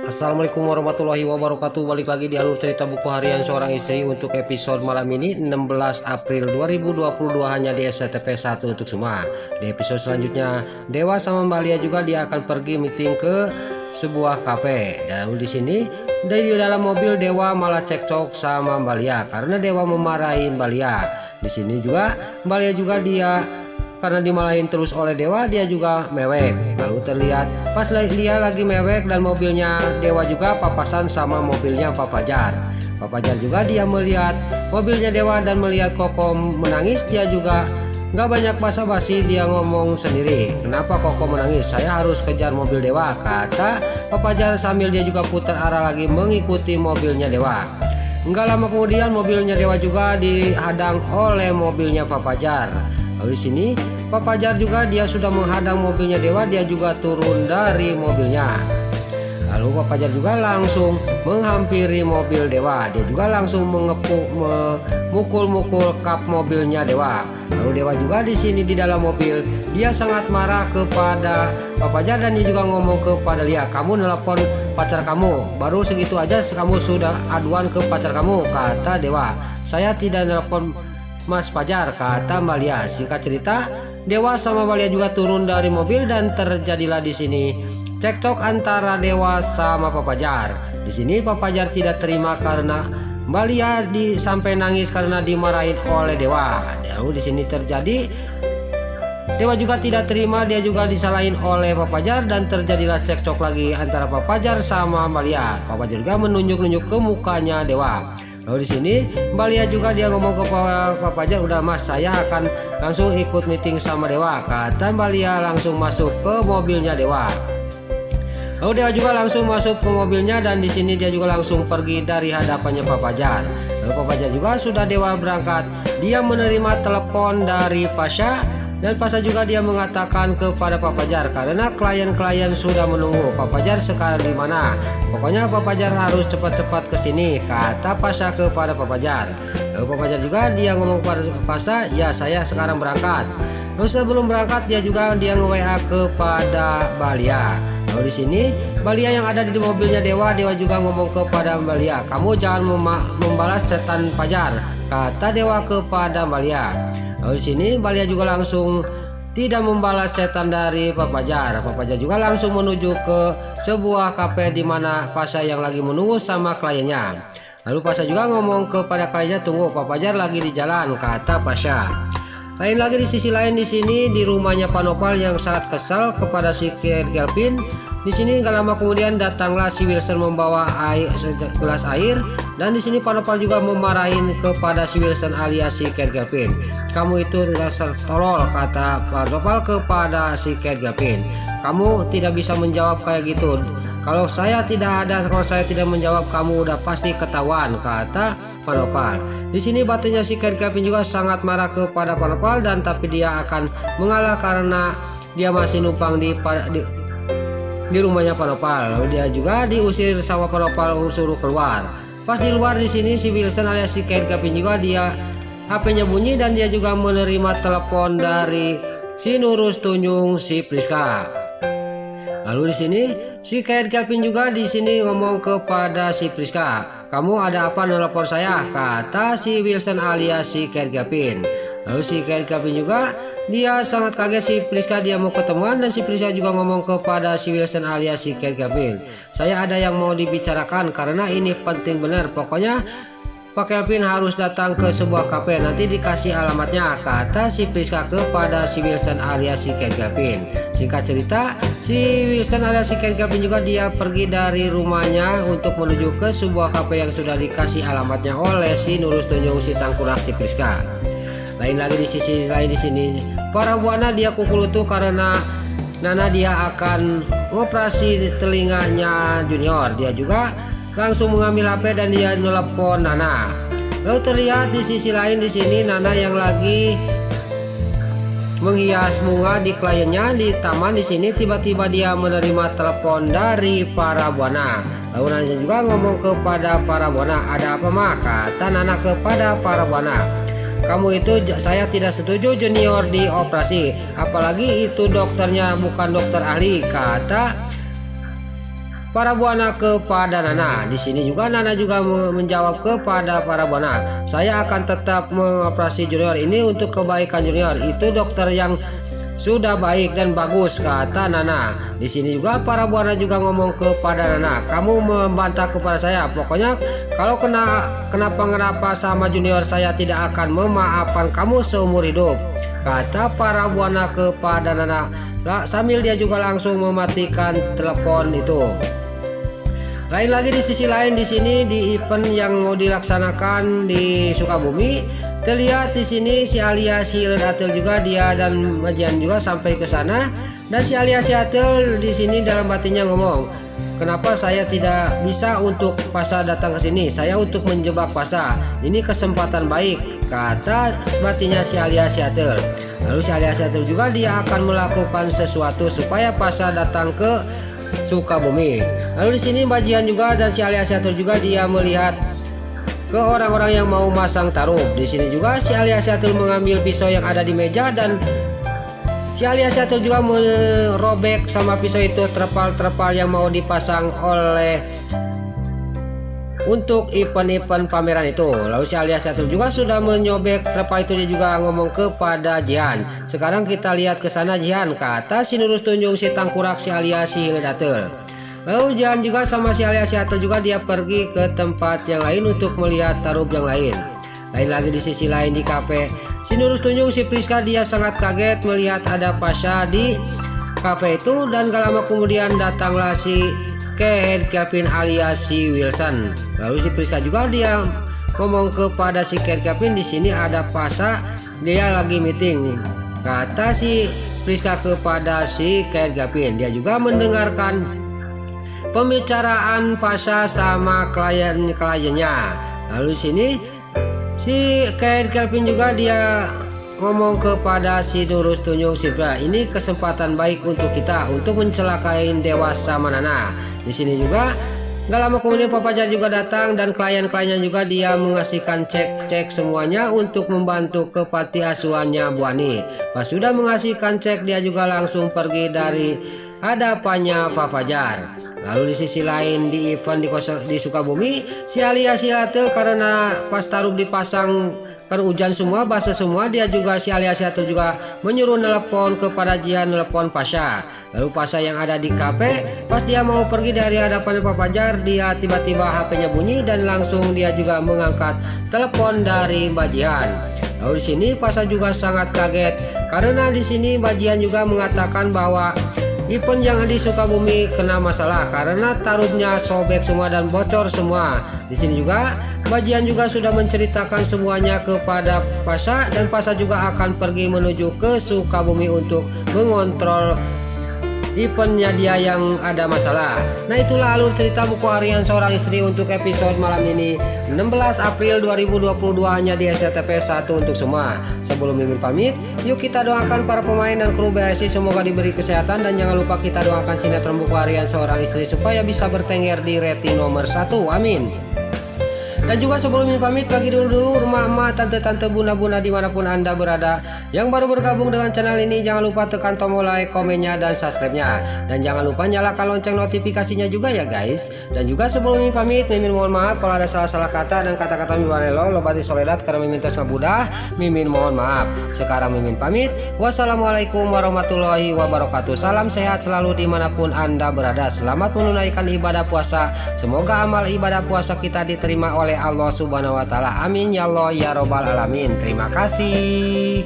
Assalamualaikum warahmatullahi wabarakatuh. Balik lagi di alur cerita buku harian seorang istri untuk episode malam ini 16 April 2022 hanya di SCTV 1 untuk semua. Di episode selanjutnya Dewa sama Mbak Lia juga dia akan pergi meeting ke sebuah kafe. Dan di sini dari dalam mobil Dewa malah cekcok sama Mbak Lia karena Dewa memarahin Mbak Lia. Di sini juga Mbak Lia juga dia karena dimarahin terus oleh Dewa dia juga mewek. Lalu terlihat pas dia lagi mewek dan mobilnya Dewa juga papasan sama mobilnya Pak Fajar. Pak Fajar juga dia melihat mobilnya Dewa dan melihat Koko menangis, dia juga nggak banyak basa-basi, dia ngomong sendiri, kenapa Koko menangis, saya harus kejar mobil Dewa, kata Pak Fajar sambil dia juga putar arah lagi mengikuti mobilnya Dewa. Nggak lama kemudian mobilnya Dewa juga dihadang oleh mobilnya Pak Fajar. Lalu di sini Pak Fajar juga dia sudah menghadang mobilnya Dewa, dia juga turun dari mobilnya. Lalu Pak Fajar juga langsung menghampiri mobil Dewa, dia juga langsung memukul-mukul kap mobilnya Dewa. Lalu Dewa juga di sini di dalam mobil dia sangat marah kepada Pak Fajar dan dia juga ngomong kepada Lia, kamu nelpon pacar kamu, baru segitu aja kamu sudah aduan ke pacar kamu, kata Dewa. Saya tidak nelpon Mas Fajar, kata Mbak Lia. Singkat cerita, Dewa sama Mbak Lia juga turun dari mobil dan terjadilah di sini cekcok antara Dewa sama Pak Fajar. Di sini Pak Fajar tidak terima karena Mbak Lia sampai nangis karena dimarahin oleh Dewa. Lalu di sini terjadi Dewa juga tidak terima, dia juga disalahin oleh Pak Fajar dan terjadilah cekcok lagi antara Pak Fajar sama Mbak Lia. Pak Fajar juga menunjuk-nunjuk ke mukanya Dewa. Lalu di sini Mbak Lia juga dia ngomong ke Pak Fajar, udah Mas, saya akan langsung ikut meeting sama Dewa, kata Mbak Lia langsung masuk ke mobilnya Dewa. Lalu Dewa juga langsung masuk ke mobilnya dan di sini dia juga langsung pergi dari hadapannya Pak Fajar. Lalu Pak Fajar juga sudah Dewa berangkat, dia menerima telepon dari Pasha. Dan Pasha juga dia mengatakan kepada Pak Fajar karena klien-klien sudah menunggu, Pak Fajar sekarang di mana? Pokoknya Pak Fajar harus cepat-cepat ke sini, kata Pasha kepada Pak Fajar. Lalu Pak Fajar juga dia ngomong kepada Pasha, ya saya sekarang berangkat. Lalu sebelum berangkat dia juga dia nge-WA kepada Mbak Lia. Lalu di sini Mbak Lia yang ada di mobilnya Dewa, Dewa juga ngomong kepada Mbak Lia, kamu jangan membalas chatan Fajar, kata Dewa kepada Mbak Lia. Lalu di sini Mbak Lia juga langsung tidak membalas chatan dari Pak Fajar. Pak Fajar juga langsung menuju ke sebuah kafe di mana Pasha yang lagi menunggu sama kliennya. Lalu Pasha juga ngomong kepada kliennya, tunggu Pak Fajar lagi di jalan, kata Pasha. Lain lagi di sisi lain di sini di rumahnya Pak Nopal yang sangat kesal kepada si Kelvin. Di sini gak lama kemudian datanglah si Wilson membawa segelas air dan di sini Pak Nopal juga memarahin kepada si Wilson alias si Kelvin. Kamu itu dasar tolol, kata Pak Nopal kepada si Kelvin. Kamu tidak bisa menjawab kayak gitu. Kalau saya tidak menjawab kamu udah pasti ketahuan, kata Pak Nopal. Di sini batinnya si Kelvin juga sangat marah kepada Pak Nopal dan tapi dia akan mengalah karena dia masih numpang di rumahnya Pak Nopal. Lalu dia juga diusir sama Pak Nopal, suruh keluar. Pas di luar di sini si Wilson alias si Kelvin juga dia HP-nya bunyi dan dia juga menerima telepon dari si Nurus Tunjung si Priska. Lalu di sini si Kelvin juga di sini ngomong kepada si Priska, kamu ada apa nelpon saya, kata si Wilson alias si Kelvin. Lalu si Kelvin juga dia sangat kaget, si Priska dia mau ketemuan dan si Priska juga ngomong kepada si Wilson alias si Kelvin, saya ada yang mau dibicarakan karena ini penting benar, pokoknya Pak Kelvin harus datang ke sebuah kafe, nanti dikasih alamatnya, kata si Priska kepada si Wilson alias si Kelvin. Singkat cerita, si Wilson alias si Kelvin juga dia pergi dari rumahnya untuk menuju ke sebuah kafe yang sudah dikasih alamatnya oleh si Nurus Tunjung si Tangkurak si Priska. Lain lagi di sisi lain di sini, para buana dia kukul itu karena Nana dia akan operasi telinganya Junior. Dia juga langsung mengambil HP dan dia nelpon Nana. Lalu terlihat di sisi lain di sini Nana yang lagi menghias bunga di kliennya di taman. Di sini tiba-tiba dia menerima telepon dari para buana. Lalu Nana juga ngomong kepada para buana, ada apa mah, kata Nana kepada para buana. Kamu itu saya tidak setuju Junior dioperasi, apalagi itu dokternya bukan dokter ahli, kata para buana kepada Nana. Di sini juga Nana juga menjawab kepada para buana, saya akan tetap mengoperasi Junior ini untuk kebaikan Junior. Itu dokter yang sudah baik dan bagus, kata Nana. Di sini juga para buana juga ngomong kepada Nana, kamu membantah kepada saya. Pokoknya kalau kenapa sama Junior, saya tidak akan memaafkan kamu seumur hidup, kata para buana kepada Nana. Sambil dia juga langsung mematikan telepon itu. Lain lagi di sisi lain, di sini di event yang mau dilaksanakan di Sukabumi, terlihat di sini si Alia si Atel juga dia dan Majian juga sampai ke sana, dan si Alia si Atel di sini dalam batinnya ngomong, kenapa saya tidak bisa untuk Pasha datang ke sini? Saya untuk menjebak Pasha. Ini kesempatan baik, kata batinnya si Alia si Atel. Lalu si Alia si Atel juga dia akan melakukan sesuatu supaya Pasha datang ke Sukabumi. Lalu di sini Bajian juga dan si Alia Siatur juga dia melihat ke orang-orang yang mau masang taruh. Di sini juga si Alia Siatur mengambil pisau yang ada di meja, dan si Alia Siatur juga merobek sama pisau itu terpal-terpal yang mau dipasang oleh untuk event-event pameran itu. Lalu si Alia Siatur juga sudah menyobek terpal itu, dia juga ngomong kepada Jihan, sekarang kita lihat ke sana Jihan, kata si Nurus tunjuk si Tangkurak si Alia si Datul. Lalu Jihan juga sama si Alia si Datul juga dia pergi ke tempat yang lain untuk melihat taruh yang lain. Lain lagi di sisi lain di kafe, si Nurus tunjuk si Priska dia sangat kaget melihat ada Pasha di kafe itu, dan gak lama kemudian datanglah si Kevin alias si Wilson. Lalu si Priska juga dia ngomong kepada si Kevin, di sini ada Pasha, dia lagi meeting, kata si Priska kepada si Kevin. Dia juga mendengarkan pembicaraan Pasha sama klien-kliennya. Lalu di sini si Kevin juga dia ngomong kepada si Nurus tunjuk si ini kesempatan baik untuk kita untuk mencelakai Dewa sama Nana. Di sini juga gak lama kemudian Papa Jar juga datang, dan klien-kliennya juga dia mengasihkan cek semuanya untuk membantu ke panti asuhannya Bu Ani. Pas sudah mengasihkan cek, dia juga langsung pergi dari hadapannya Papa Jar. Lalu di sisi lain di event di Sukabumi, si Alia si Atel karena pas taruh dipasang kan hujan semua, basah semua, dia juga si Alia si Atel juga menyuruh nelpon kepada Jihan, nelpon Pasha. Lalu Pasha yang ada di kafe, pas dia mau pergi dari hadapan Papa Jar, dia tiba-tiba HP-nya bunyi dan langsung dia juga mengangkat telepon dari Bajian. Lalu di sini Pasha juga sangat kaget karena di sini Bajian juga mengatakan bahwa event yang di Sukabumi kena masalah karena taruhnya sobek semua dan bocor semua. Di sini juga Bajian juga sudah menceritakan semuanya kepada Pasha, dan Pasha juga akan pergi menuju ke Sukabumi untuk mengontrol eventnya dia yang ada masalah. Nah, itulah alur cerita buku harian seorang istri untuk episode malam ini 16 April 2022 hanya di SCTV 1 untuk semua. Sebelum Mimin pamit, yuk kita doakan para pemain dan kru BSI semoga diberi kesehatan, dan jangan lupa kita doakan sinetron buku harian seorang istri supaya bisa bertengger di rating nomor 1. Amin. Dan juga sebelum Mimin pamit, bagi dulu emak-emak, tante-tante, bunda-bunda dimanapun anda berada yang baru bergabung dengan channel ini, jangan lupa tekan tombol like, komennya, dan subscribe-nya, dan jangan lupa nyalakan lonceng notifikasinya juga ya guys. Dan juga sebelum Mimin pamit, Mimin mohon maaf kalau ada salah-salah kata dan kata-kata miwanelo lobati soledat karena Mimin tos ngabudah, Mimin mohon maaf. Sekarang Mimin pamit, wassalamualaikum warahmatullahi wabarakatuh. Salam sehat selalu dimanapun anda berada. Selamat menunaikan ibadah puasa, semoga amal ibadah puasa kita diterima oleh Allah Subhanahu wa Ta'ala. Amin ya Allah ya Robbal Alamin. Terima kasih.